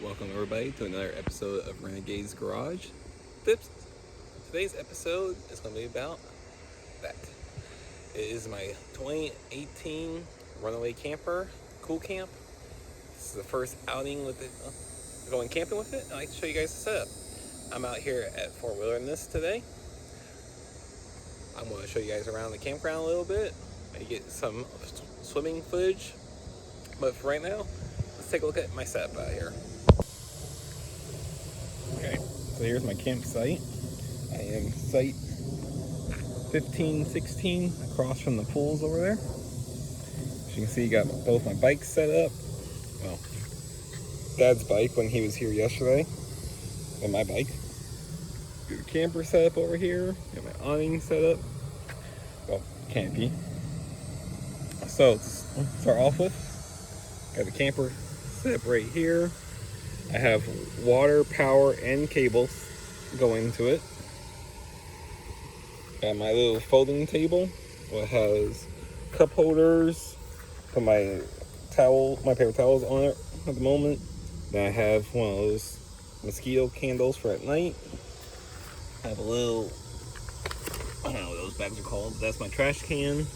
Welcome everybody to another episode of Renegade's Garage Tips. Today's episode is going to be about that. It is my 2018 Runaway camper, Cool Camp. This is the first outing with it, going camping with it. I'd like to show you guys the setup. I'm out here at Fort Wilderness today. I'm going to show you guys around the campground a little bit, maybe get some swimming footage. But for right now, let's take a look at my setup out here. Okay, so here's my campsite. I am site 1516 across from the pools over there. As you can see, you got both my bikes set up. Well, Dad's bike when he was here yesterday, and my bike. Got the camper set up over here. Got my awning set up. Well, campy. So let's start off with, got the camper set up right here. I have water, power, and cables going to it. Got my little folding table. It has cup holders. Put my paper towels on it at the moment. Then I have one of those mosquito candles for at night. I have a little, I don't know what those bags are called, but that's my trash can.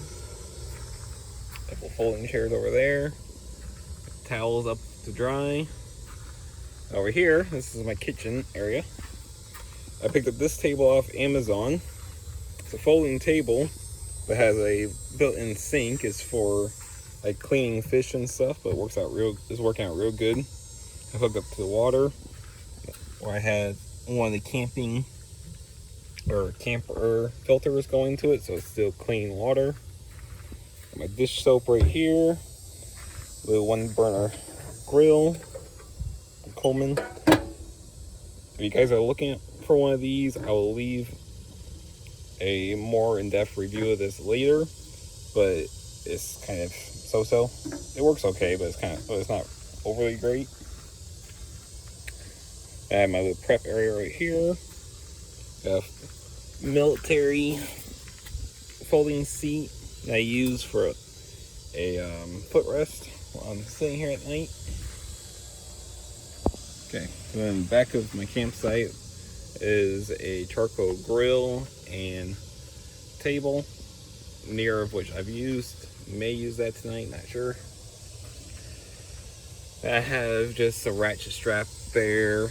A couple folding chairs over there. Towels up to dry. Over here, this is my kitchen area. I picked up this table off Amazon. It's a folding table that has a built-in sink. It's for like cleaning fish and stuff, but it's working out real good. I hooked up to the water where I had one of the camper filters going to it, so it's still clean water. Got my dish soap right here. Little 1-burner grill. Coleman. If you guys are looking for one of these, I will leave a more in-depth review of this later, but it's kind of so-so. It works okay, but it's not overly great. I have my little prep area right here. Got a military folding seat that I use for a footrest while I'm sitting here at night. Okay, so then back of my campsite is a charcoal grill and table, near of which I've used. May use that tonight, not sure. I have just a ratchet strap there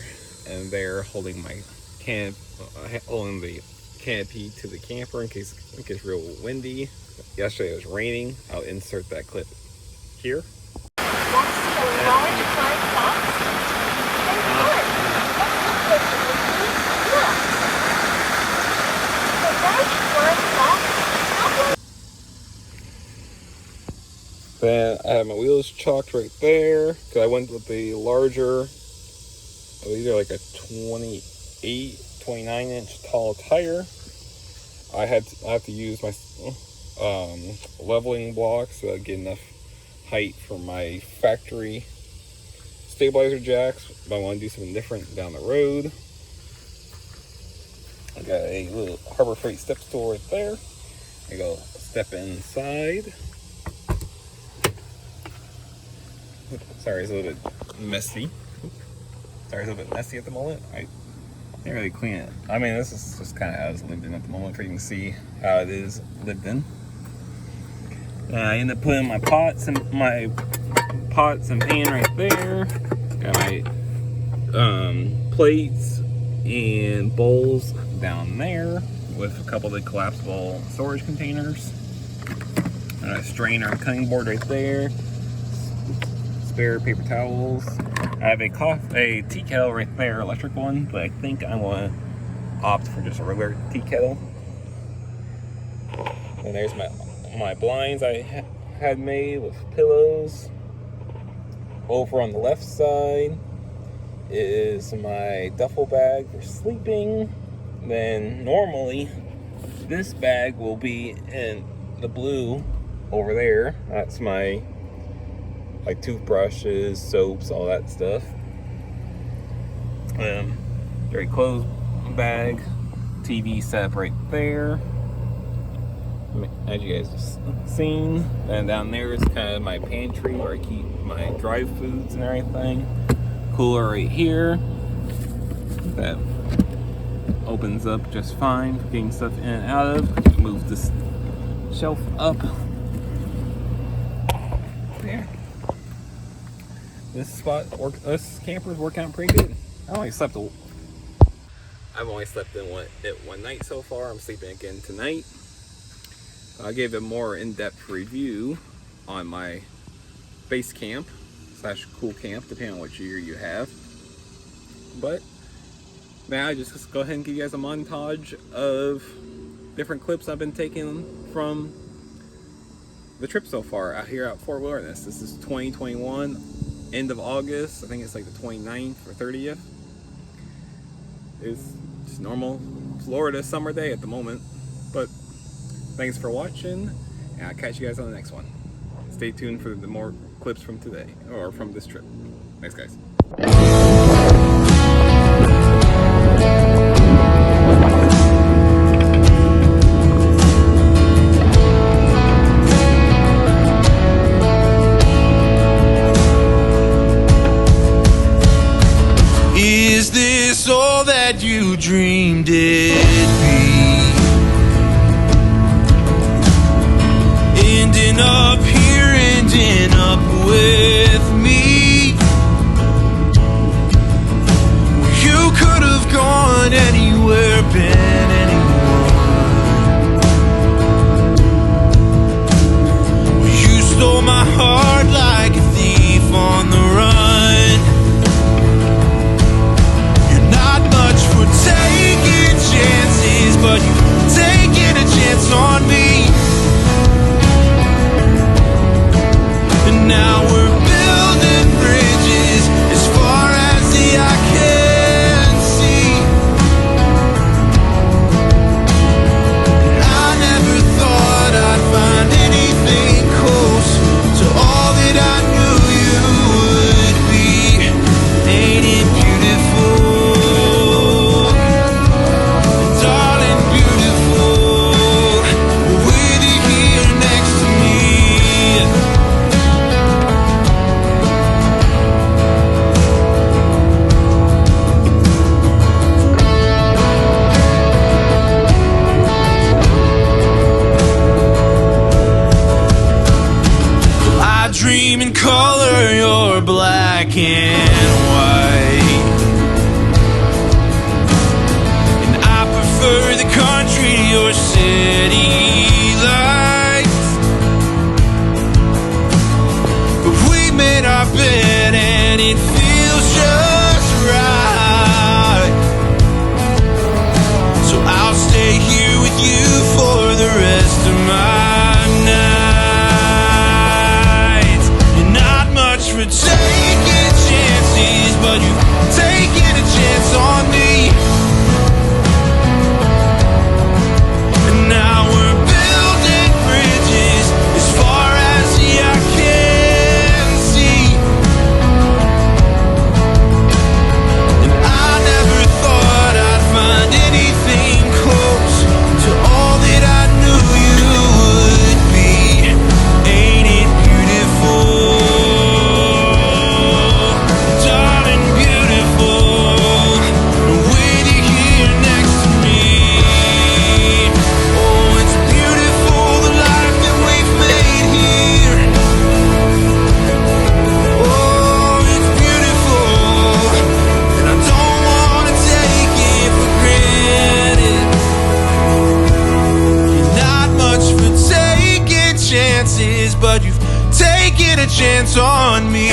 and there holding my holding the canopy to the camper in case it gets real windy. Yesterday it was raining. I'll insert that clip here. Then I have my wheels chalked right there because I went with the larger, these are like a 29-inch tall tire. I have to use my leveling blocks so I get enough height for my factory stabilizer jacks, but I want to do something different down the road. I got a little Harbor Freight step stool right there. I go step inside. Sorry, it's a little bit messy. Sorry, it's a little bit messy at the moment. I didn't really clean it. I mean, this is just kind of how it's lived in at the moment, for you can see how it is lived in. I end up putting my pots and pan right there. Got my plates and bowls down there with a couple of the collapsible storage containers. And a strainer and cutting board right there. Spare paper towels. I have a tea kettle right there, electric one, but I think I want to opt for just a regular tea kettle. And there's my blinds I had made with pillows. Over on the left side is my duffel bag for sleeping. Then normally this bag will be in the blue over there. That's my like toothbrushes, soaps, all that stuff. Dirty clothes bag, TV set up right there. As you guys have seen, and down there is kind of my pantry where I keep my dry foods and everything. cooler right here that opens up just fine for getting stuff in and out of. Move this shelf up. There. This this camper's working out pretty good. I've only slept in one night so far. I'm sleeping again tonight. I gave a more in-depth review on my base camp / cool camp, depending on what year you have. But now I just go ahead and give you guys a montage of different clips I've been taking from the trip so far out here at Fort Wilderness. This is 2021, end of August. I think it's like the 29th or 30th. It's just normal Florida summer day at the moment. But thanks for watching, and I'll catch you guys on the next one. Stay tuned for the more clips from today, or from this trip. Thanks, guys. Is this all that you dreamed it'd be? Ending up here, ending up with me. You could have gone anywhere, been anyone. You stole my heart like a thief on the run. You're not much for taking chances, but you've taken a chance on me. And now we're building bridges as far as the eye can see. And I never thought I'd find anything close to all that I knew you would be. Ain't it beautiful? Darling, beautiful. With you here next to me. I dream in color, you're black and white. And I prefer the country to your city lights. But we made our bed and it feels just right. So I'll stay here with you for the rest of my night. For taking chances, but you've taken a chance on me. And now we're building bridges as far as the eye can see. And I never thought I'd find anything close to all that I knew you would be. Ain't it beautiful? But you've taken a chance on me.